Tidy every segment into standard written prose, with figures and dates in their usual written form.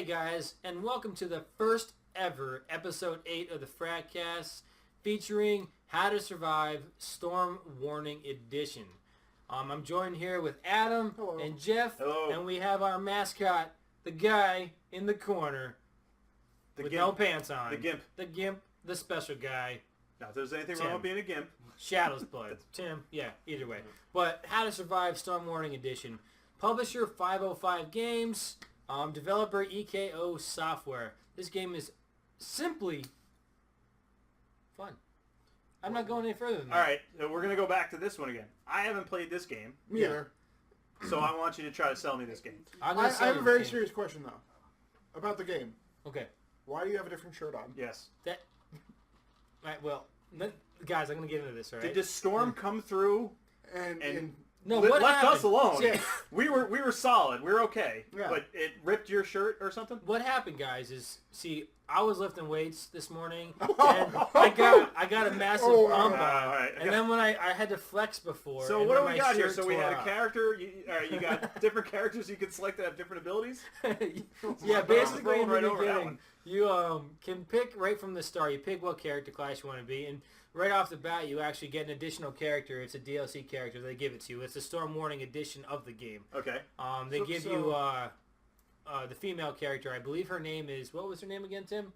Hey guys, and welcome to the first ever episode 8 of the FRAGCAST featuring How to Survive Storm Warning Edition. I'm joined here with Adam and Jeff, and we have our mascot, the guy in the corner with no pants on. The Gimp. The Gimp, the special guy. Not that there's anything wrong with being a Gimp. Shadow's blood. Tim, yeah, either way. But How to Survive Storm Warning Edition. Publisher 505 Games. Developer EKO Software. This game is simply fun. I'm not going any further than that. Alright, so we're going to go back to this one again. I haven't played this game. Me either. So I want you to try to sell me this game. I have a very serious question, though, about the game. Okay. Why do you have a different shirt on? Yes. Right, well, guys, I'm going to get into this, all right? Did this storm come through And no, what left happened? us alone? Yeah. We were solid. We were okay. Yeah. But it ripped your shirt or something? What happened, guys, is, see, I was lifting weights this morning, and I got a massive bump on. Right. And then when I had to flex before. So and what then do we my got here? shirt So we had a tore character. You got different characters you can select that have different abilities? off. Yeah, basically in the right over that beginning, one. you can pick right from the start. You pick what character class you want to be, and right off the bat, you actually get an additional character. It's a DLC character. They give it to you. It's the Storm Warning edition of the game. Okay. They give you the female character. I believe her name is, what was her name again, Tim?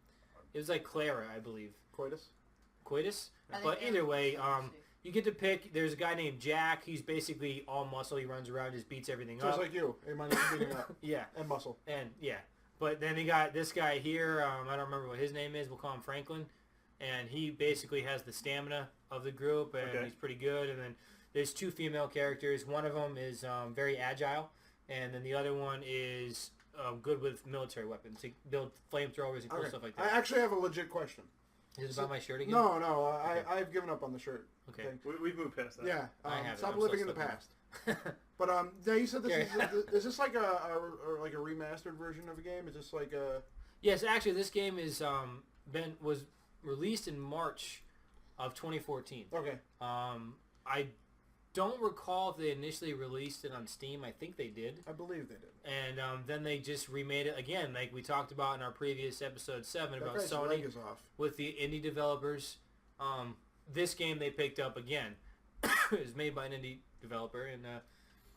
It was like Clara, I believe. Coitus? But either way, you get to pick. There's a guy named Jack. He's basically all muscle. He runs around, just beats everything up. just like you. Hey, mine is beating up. Yeah. And muscle. And, yeah. But then you got this guy here. I don't remember what his name is. We'll call him Franklin. And he basically has the stamina of the group, and he's pretty good. And then there's two female characters. One of them is very agile, and then the other one is good with military weapons. To build flamethrowers and cool stuff like that. I actually have a legit question. Is it about my shirt again? No. I've given up on the shirt. Okay. We've moved past that. Yeah. I haven't. Stop I'm living still in the stuck past. But now you said this is this like a remastered version of a game? Is this like a... Yes, actually, this game is was released in March of 2014. Okay. I don't recall if they initially released it on Steam. I think they did. I believe they did. And then they just remade it again, like we talked about in our previous episode 7 about guy's Sony leg is off. with the indie developers. This game they picked up again. It was made by an indie developer, and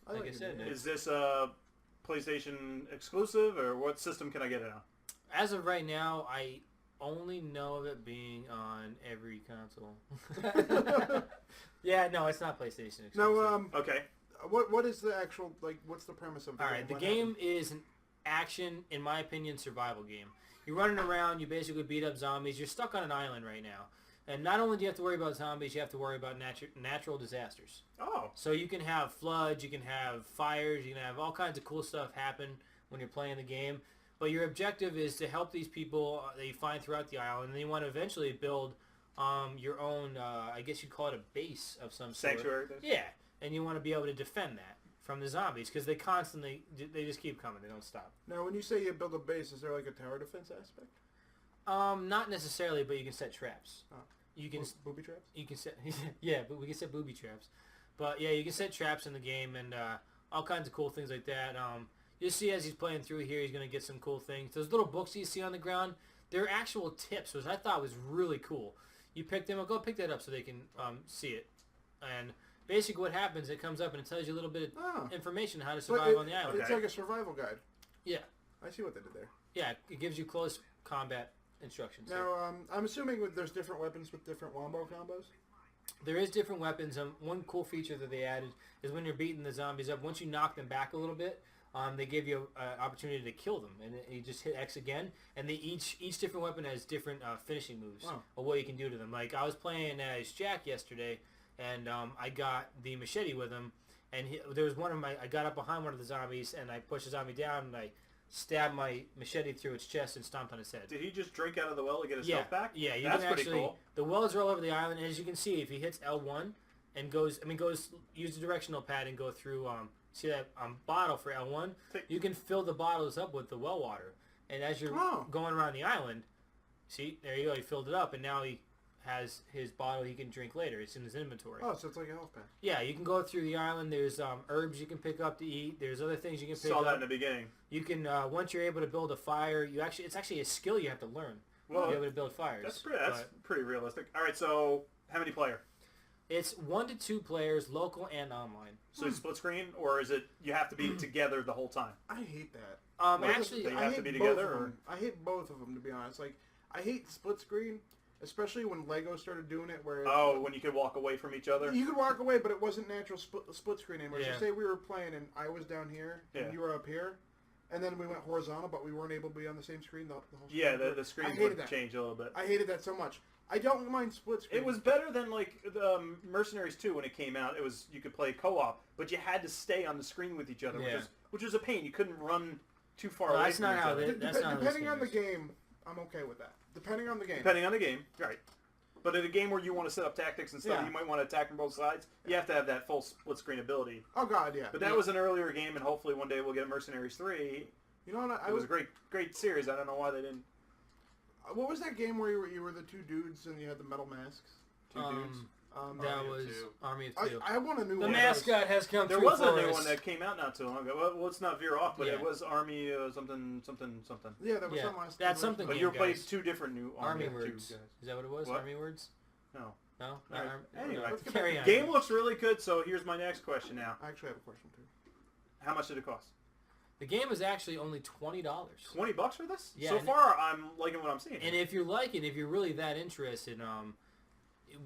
like I said, Is this a PlayStation exclusive, or what system can I get it on? as of right now, I only know of it being on every console. Yeah, no, it's not PlayStation exclusive. Now, Okay. what is the actual, like, what's the premise of the game? All right, the What game happens? is an action, in my opinion, survival game. You're running around, you basically beat up zombies. You're stuck on an island right now. And not only do you have to worry about zombies, you have to worry about natural disasters. Oh. So you can have floods, you can have fires, you can have all kinds of cool stuff happen when you're playing the game. But your objective is to help these people that you find throughout the island, and then you want to eventually build your own, I guess you'd call it a base of some sort. Sanctuary. Yeah, and you want to be able to defend that from the zombies, because they just keep coming, they don't stop. Now, when you say you build a base, is there like a tower defense aspect? Not necessarily, but you can set traps. Oh. You can Booby traps? You can set yeah, but we can set booby traps. But yeah, you can set traps in the game and all kinds of cool things like that. You'll see as he's playing through here, he's gonna get some cool things. Those little books you see on the ground, they're actual tips, which I thought was really cool. You pick them up, go pick that up so they can see it. And basically, what happens? It comes up and it tells you a little bit of information on how to survive on the island. It's like a survival guide. Yeah. I see what they did there. Yeah, it gives you close combat instructions. Now, I'm assuming there's different weapons with different wombo combos? There is different weapons. One cool feature that they added is when you're beating the zombies up, once you knock them back a little bit, they give you an opportunity to kill them. And you just hit X again, and each different weapon has different finishing moves of what you can do to them. Like, I was playing as Jack yesterday, and I got the machete with him, and there was I got up behind one of the zombies, and I pushed the zombie down, and I stabbed my machete through its chest and stomped on its head. Did he just drink out of the well to get his health back? Yeah, That's pretty cool. The wells are all over the island, and as you can see, if he hits L1 and use the directional pad and go through, see that bottle for L1, you can fill the bottles up with the well water. And as you're going around the island, see, there you go, he filled it up, and now he has his bottle he can drink later. It's in his inventory. Oh, so it's like a health pack. Yeah, you can go through the island. There's herbs you can pick up to eat. There's other things you can pick Saw up. that in the beginning. You can once you're able to build a fire, it's actually a skill you have to learn. Well, to be able to build fires. That's pretty realistic. All right, so how many player? It's 1 to 2 players, local and online. So split screen, or is it you have to be together the whole time? I hate that. Actually, they I have hate to be both together, of or them. I hate both of them, to be honest. Like, I hate split screen, especially when Lego started doing it. Where when you could walk away from each other. you could walk away, but it wasn't natural split screen anymore. Yeah. So say we were playing and I was down here and you were up here, and then we went horizontal, but we weren't able to be on the same screen the whole screen. Yeah, the screens would change a little bit. I hated that so much. I don't mind split screen. It was better than like Mercenaries 2 when it came out. It was you could play co-op, but you had to stay on the screen with each other, which was a pain. You couldn't run too far away from each other. Depending on the game, I'm okay with that. Depending on the game. Depending on the game, right. But in a game where you want to set up tactics and stuff, you might want to attack from both sides. You have to have that full split screen ability. Oh God, yeah. But that was an earlier game, and hopefully one day we'll get Mercenaries 3. You know what? It was a great series. I don't know why they didn't. What was that game where you were the two dudes and you had the metal masks? Two dudes. That was Army of Two. I want a new the one. The mascot has come there through was for a new us. one that came out not too long ago. Well, let's not veer off, but it was Army something. Yeah, that was something last That's something. But you were playing two different new Army of words. Two guys. Is that what it was? What? Army words? No. No? Right. Anyway, carry on. Game looks really good, so here's my next question now. I actually have a question too. How much did it cost? The game is actually only $20. $20 for this? Yeah. So far, I'm liking what I'm seeing. And if you're if you're really that interested,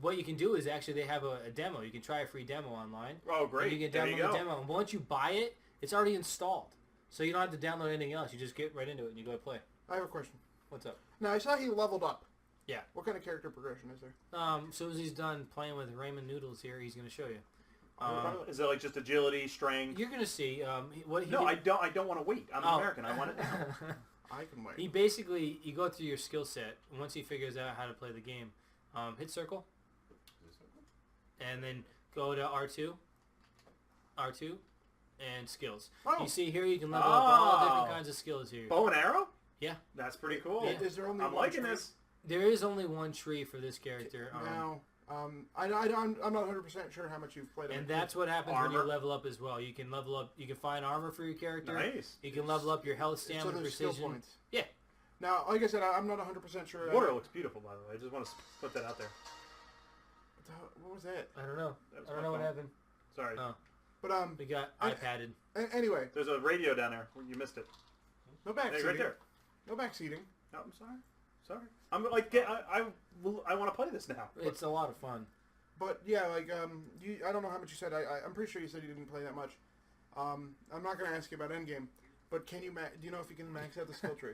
what you can do is actually they have a demo. You can try a free demo online. Oh, great. And you can download the demo. And once you buy it, it's already installed. So you don't have to download anything else. You just get right into it and you go play. I have a question. What's up? Now, I saw he leveled up. Yeah. What kind of character progression is there? As soon as he's done playing with Raymond Noodles here, he's going to show you. Is it like just agility, strength? You're going to see what he I don't want to wait. I'm American. I want it now. I can wait. He basically, you go through your skill set. And once he figures out how to play the game, hit circle. And then go to R2, and skills. Oh. You see here you can level up all different kinds of skills here. Bow and arrow? Yeah. That's pretty cool. Yeah. Is there only I'm one liking tree? this. There is only one tree for this character. Now, I'm not 100% sure how much you've played. And that's what happens when Armor. you level up as well. You can level up. You can find armor for your character. Nice. You can level up your health, so stamina, there's skill precision. points. Yeah. Now, like I said, I'm not 100% sure. Water looks beautiful, by the way. I just want to put that out there. What was that? I don't know. That was I don't my know what phone. happened. Sorry. Oh. But We got iPadded. Anyway, There's a radio down there. You missed it. no back Hey, seating. right there. No back seating. No, I'm sorry. I'm like, I want to play this now. It's a lot of fun. But yeah, like I don't know how much you said. I'm pretty sure you said you didn't play that much. I'm not going to ask you about endgame, but do you know if you can max out the skill tree?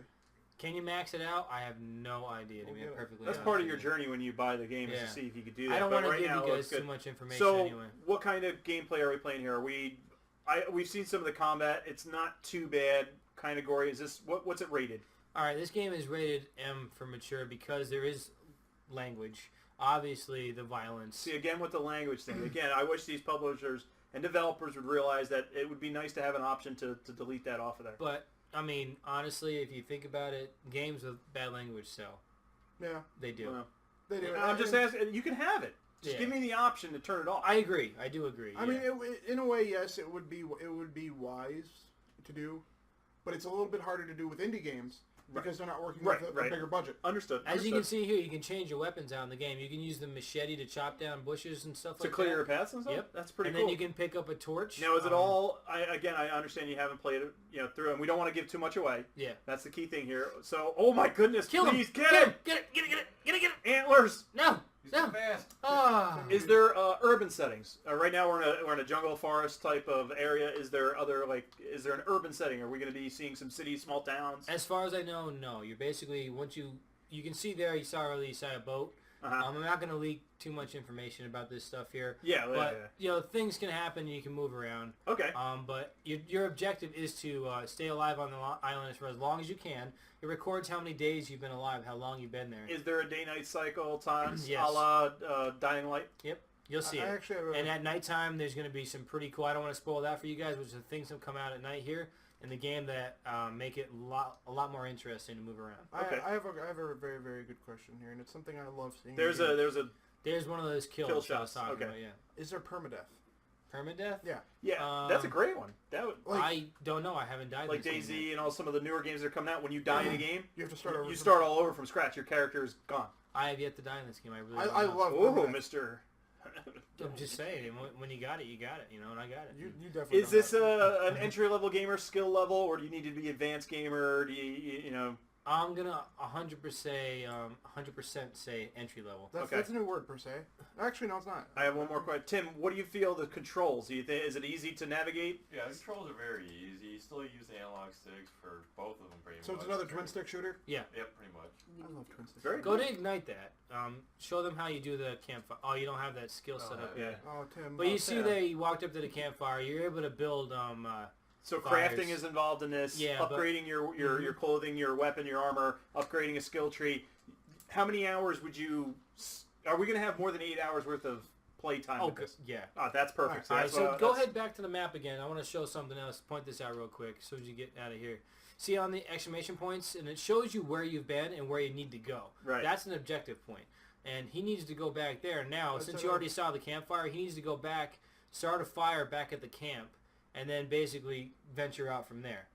Can you max it out? I have no idea, to be perfectly That's honest part of with your you. journey when you buy the game is Yeah. to see if you could do that. I don't But want to right give now, you it guys looks too much information So, anyway. what kind of gameplay are we playing here? We've seen some of the combat. It's not too bad. Kind of gory. Is this what's it rated? All right, this game is rated M for mature because there is language. Obviously, the violence. See, again with the language thing. Again, I wish these publishers and developers would realize that it would be nice to have an option to delete that off of there. But I mean, honestly, if you think about it, games with bad language sell. Yeah, They do. Well, they do. I'm just asking. You can have it. Just give me the option to turn it off. I agree. I do agree. I mean, in a way, yes, it would be wise to do, but it's a little bit harder to do with indie games because they're not working with a bigger budget. Understood. As you can see here, you can change your weapons out in the game. You can use the machete to chop down bushes and stuff to like that. clear your paths and stuff. Yep, that's pretty and cool. then you can pick up a torch. Now, is it all? I understand you haven't played it, through, and we don't want to give too much away. Yeah, that's the key thing here. So, oh my goodness, kill please him! get him! Get it! Antlers! No! He's too fast. Ah. Is there urban settings? Right now we're in a jungle forest type of area. Is there is there an urban setting? Are we going to be seeing some cities, small towns? As far as I know, no. You're basically once you can see there. You saw a boat. I'm not going to leak too much information about this stuff here. Yeah, but things can happen. You can move around. Okay. But your objective is to stay alive on the island for as long as you can. It records how many days you've been alive, how long you've been there. Is there a day-night cycle times Yes. a la Dying Light? Yep. You'll see I it. actually have And at nighttime, there's going to be some pretty cool. I don't want to spoil that for you guys, which the things that come out at night here. in the game that make it a lot more interesting to move around. Okay. I have a very, very good question here, and it's something I love seeing. There's one of those kills Kill that I was shots, talking okay. about, yeah. Is there permadeath? Permadeath? Yeah. that's a great one. That would I don't know. I haven't died. like this game DayZ and all some of the newer games that are coming out. When you die in a game, You have to start over. you start all over from scratch. Your character is gone. I have yet to die in this game. I really. I don't know. love Oh, permadeath. Mister. I'm just saying. When you got it, you got it. You know, and I got it. You definitely. Is this an entry level gamer skill level, or do you need to be advanced gamer? Or do you know? I'm gonna 100% say entry level. That's, Okay. that's a new word per se. Actually, no, it's not. I have one more question. Tim, what do you feel the controls? Do you think is it easy to navigate? Yeah, the controls are very easy. You still use the analog sticks for both of them pretty So much. it's another twin stick shooter. Yeah. Yep, pretty much. I love twin sticks. Very Go good. to ignite that. Show them how you do the campfire. Oh, you don't have that skill set up yeah. yet. Oh, Tim. But you oh, see Tim. that you walked up to the campfire. You're able to build. So Fires. crafting is involved in this. Yeah, but- upgrading your clothing, your weapon, your armor, upgrading a skill tree. How many hours would you? Are we going to have more than 8 hours worth of playtime Oh, with this? yeah. Oh, that's perfect. All right, that's so what- go that's- ahead back to the map again. I want to show something else. Point this out real quick so as you get out of here. See on the exclamation points, and it shows you where you've been and where you need to go. Right. That's an objective point. And he needs to go back there. Now, That's since a- you already saw the campfire, he needs to go back, start a fire back at the camp, and then basically venture out from there.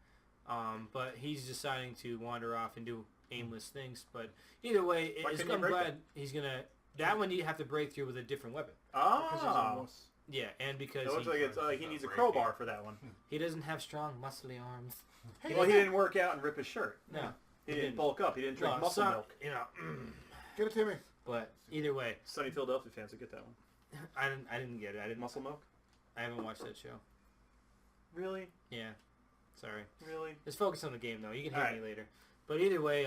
But he's deciding to wander off and do aimless things. But either way, Why it's, couldn't you I'm break glad he's going to... That one you have to break through with a different weapon. Because he's Ah. almost. Yeah, and because It looks like it's, he needs a crowbar for that one. he doesn't have strong, muscly arms. Hey, Well, he didn't work out and rip his shirt. No. He didn't bulk up. He didn't drink Well, muscle some- milk. You know, Get it to me. but either way, Sunny Philadelphia fans will get that one. I didn't get it. I didn't. Muscle milk? I haven't watched that show. Really? Yeah, sorry. Really? Let's focus on the game though. You can hit Alright. me later. But either way,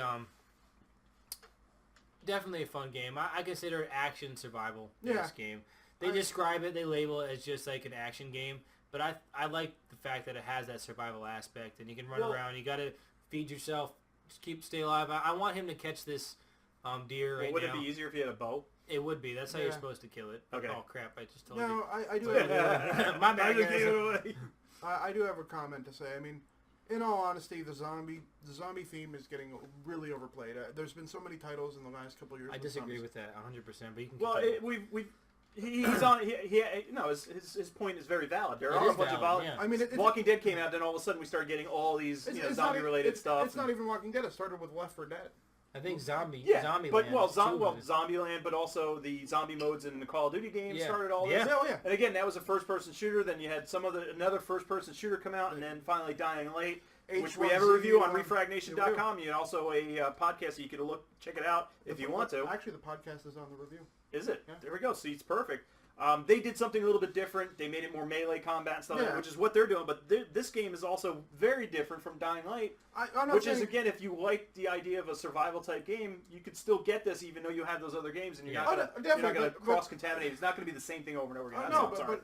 definitely a fun game. I consider it action survival Yeah. this game. They describe it, they label it as just like an action game. But I like the fact that it has that survival aspect, and you can run Well- around. You got to feed yourself, just stay alive. I want him to catch this deer Well, right would now. it be easier if you had a bow? It would be. That's how you're Yeah. supposed to kill it. Okay. Oh crap! I just told you. No, I do But- have. My bad, I just guys. gave it away. I do have a comment to say. I mean, in all honesty, the zombie theme is getting really overplayed. There's been so many titles in the last couple of years. I disagree zombies. with that 100%. But you can. Well, continue. he's on. No, his point is very valid. There It are a is bunch of valid, valid. yeah. I mean, it's, Walking Dead came out, then all of a sudden we started getting all these zombie related stuff. It's not even Walking Dead. It started with Left 4 Dead. I think zombie. Yeah, Zombie but Land well, is two of it. Zombieland, but also the zombie modes in the Call of Duty games Yeah. started all Yeah. this. Oh yeah. And again, that was a first-person shooter. Then you had another first-person shooter come out, and then finally Dying Light, which we have a review on ReFragNation.com. You had also a podcast, so you can check it out if you want to. Actually, the podcast is on the review. Is it? Yeah. There we go. See, it's perfect. They did something a little bit different. They made it more melee combat and stuff, Yeah. which is what they're doing. But this game is also very different from Dying Light, I'm not which saying, is, again, if you like the idea of a survival type game, you could still get this even though you have those other games, and you're Yeah. not Oh, going definitely, to but- cross-contaminate. It's not going to be the same thing over and over again. That's no, all. I'm sorry.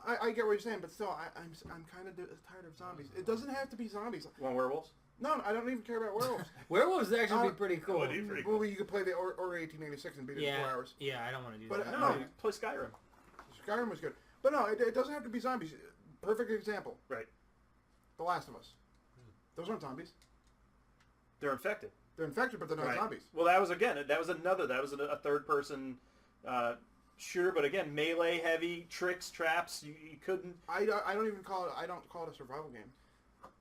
but I get what you're saying, but still, I'm kind of tired of zombies. It doesn't have to be zombies. Want werewolves? No, I don't even care about werewolves. Werewolves would actually be pretty That cool. would be pretty cool. Well, you could play the Order 1886 and beat it in 4 Yeah, hours. yeah. I don't want to do But, that. no. Play Skyrim. Skyrim was good. But no, it doesn't have to be zombies. Perfect example. Right. The Last of Us. Those aren't zombies. They're infected. They're infected, but they're not Right. zombies. Well, that was a third-person shooter, but again, melee heavy, tricks, traps. You couldn't. I don't even call it. I don't call it a survival game.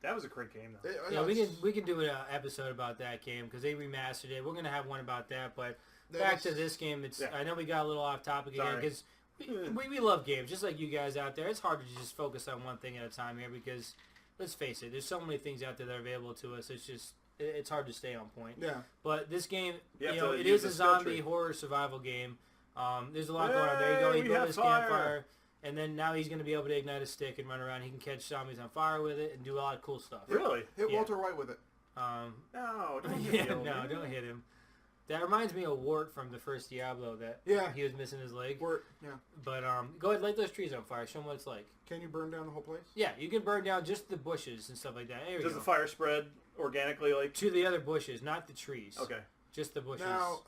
That was a great game, though. Yeah, we can do an episode about that game because they remastered it. We're gonna have one about that. But back to this game, it's. Yeah. I know we got a little off topic again Sorry. because we love games just like you guys out there. It's hard to just focus on one thing at a time here because let's face it, there's so many things out there that are available to us. It's hard to stay on point. Yeah. But this game, You have you know, to it use is a the skill zombie tree. horror survival game. There's a lot going on. There you go. Hey, You we go to have this fire. campfire, and then now he's going to be able to ignite a stick and run around. He can catch zombies on fire with it and do a lot of cool stuff. Really? Hit Yeah. Walter White with it. No, don't Yeah, kill no, me. don't hit him. That reminds me of Wart from the first Diablo. That Yeah. he was missing his leg. Yeah. But go ahead, light those trees on fire. Show them what it's like. Can you burn down the whole place? Yeah, you can burn down just the bushes and stuff like that. There we Does go. the fire spread organically? Like To the other bushes, not the trees. okay, Just the bushes. Now,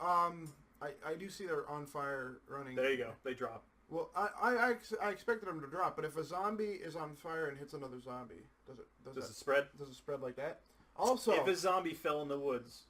I do see they're on fire running. There you go. They drop. Well, I expected them to drop, but if a zombie is on fire and hits another zombie, Does it spread? does it spread like that? Also, If a zombie fell in the woods,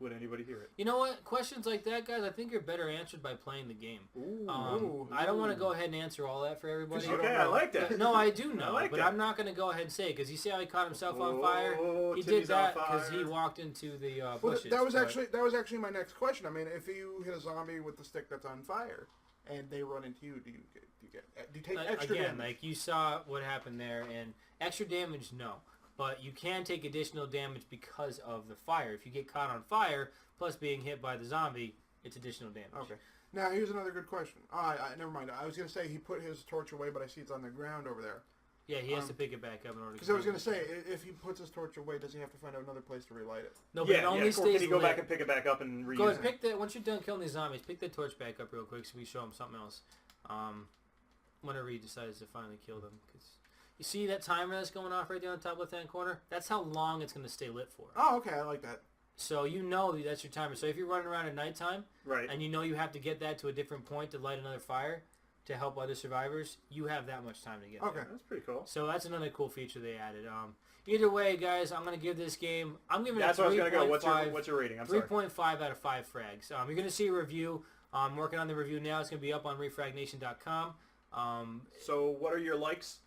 would anybody hear it? You know what? Questions like that, guys, I think are better answered by playing the game. Ooh. I don't want to go ahead and answer all that for everybody. You don't Okay, I know. like that. No, I do know, I like but that. I'm not going to go ahead and say it because you see how he caught himself on fire. Oh, He Timmy's did that on because he fire. walked into the Well, bushes. that was but- actually my next question. I mean, if you hit a zombie with the stick that's on fire and they run into you, do you take extra again, damage? like you saw what happened there, and extra damage, no. But you can take additional damage because of the fire. If you get caught on fire, plus being hit by the zombie, it's additional damage. Okay. Now here's another good question. Never mind. I was gonna say he put his torch away, but I see it's on the ground over there. Yeah, he has to pick it back up in order to... Because I was gonna say, if he puts his torch away, does he have to find another place to relight it? No, but it Yeah, only yeah. Or stays can you go lit. back and pick it back up and reuse Go ahead, it? pick the... Once you're done killing these zombies, pick the torch back up real quick so we show them something else. Whenever he decides to finally kill them. 'Cause you see that timer that's going off right there on the top left-hand corner? That's how long it's going to stay lit for. Oh, okay. I like that. So you know that's your timer. So if you're running around at nighttime, Right. and you know you have to get that to a different point to light another fire to help other survivors, you have that much time to get Okay. there. That's pretty cool. So that's another cool feature they added. Either way, guys, I'm going to give this game... I'm giving That's it where I was 3.5. going to go. What's your rating? I'm sorry. 3.5 out of 5 frags. You're going to see a review. I'm working on the review now. It's going to be up on ReFragNation.com. So what are your likes?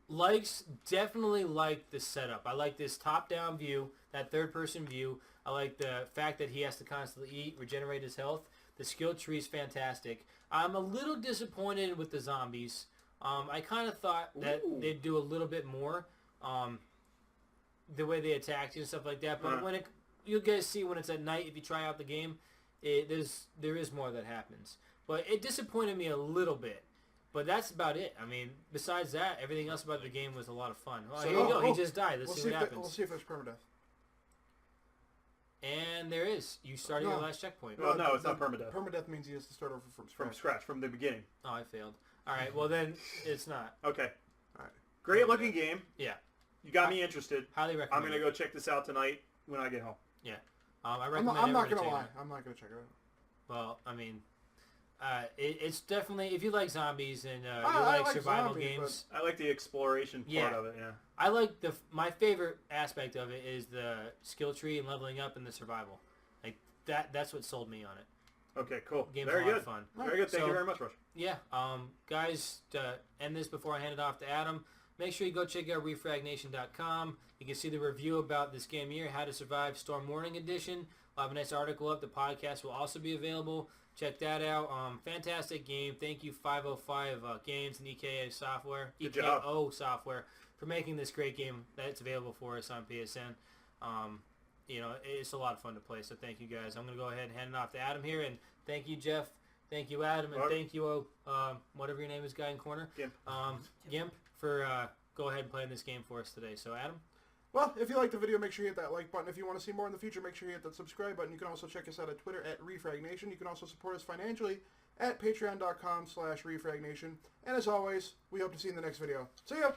Likes, definitely like the setup. I like this top-down view, that third-person view. I like the fact that he has to constantly eat, regenerate his health. The skill tree is fantastic. I'm a little disappointed with the zombies. I kind of thought that they'd do a little bit more, the way they attacked you and stuff like that. But when you guys see when it's at night, if you try out the game, there is more that happens. But it disappointed me a little bit. But that's about it. I mean, besides that, everything else about the game was a lot of fun. Oh, So- here you go. oh, He just died. Let's see what happens. We'll see if there's permadeath. And there is. You started your No. last checkpoint. Well, no, it's not permadeath. Permadeath means he has to start over from From scratch. scratch, from the beginning. Oh, I failed. All right. Well, then it's not. Okay. All right. Great looking game. Yeah. You got me interested. Highly I'm recommend. going to go check this out tonight when I get home. Yeah. I I'm recommend. not everyone gonna check it lie. out. I'm not gonna check it out. Well, I mean, it's definitely if you like zombies and you I like like survival zombies, games. I like the exploration part Yeah. of it, yeah. I like my favorite aspect of it is the skill tree and leveling up and the survival. Like that's what sold me on it. Okay, cool. Game's Very a lot good. of fun. Very good. Thank So- you very much, Rush. Yeah, guys, to end this before I hand it off to Adam, make sure you go check out ReFragNation.com. You can see the review about this game here, How to Survive Storm Warning Edition. I'll have a nice article up. The podcast will also be available. Check that out. Fantastic game. Thank you, 505 Games and EKO Software, Good job. EKO Software, for making this great game that's available for us on PSN. It's a lot of fun to play, so thank you guys. I'm going to go ahead and hand it off to Adam here, and thank you, Jeff. Thank you, Adam, and All right. thank you, whatever your name is, guy in corner. Gimp. Gimp, for go ahead and playing this game for us today. So, Adam? Well, if you liked the video, make sure you hit that like button. If you want to see more in the future, make sure you hit that subscribe button. You can also check us out at Twitter at ReFragNation. You can also support us financially at patreon.com/ReFragNation. And as always, we hope to see you in the next video. See ya!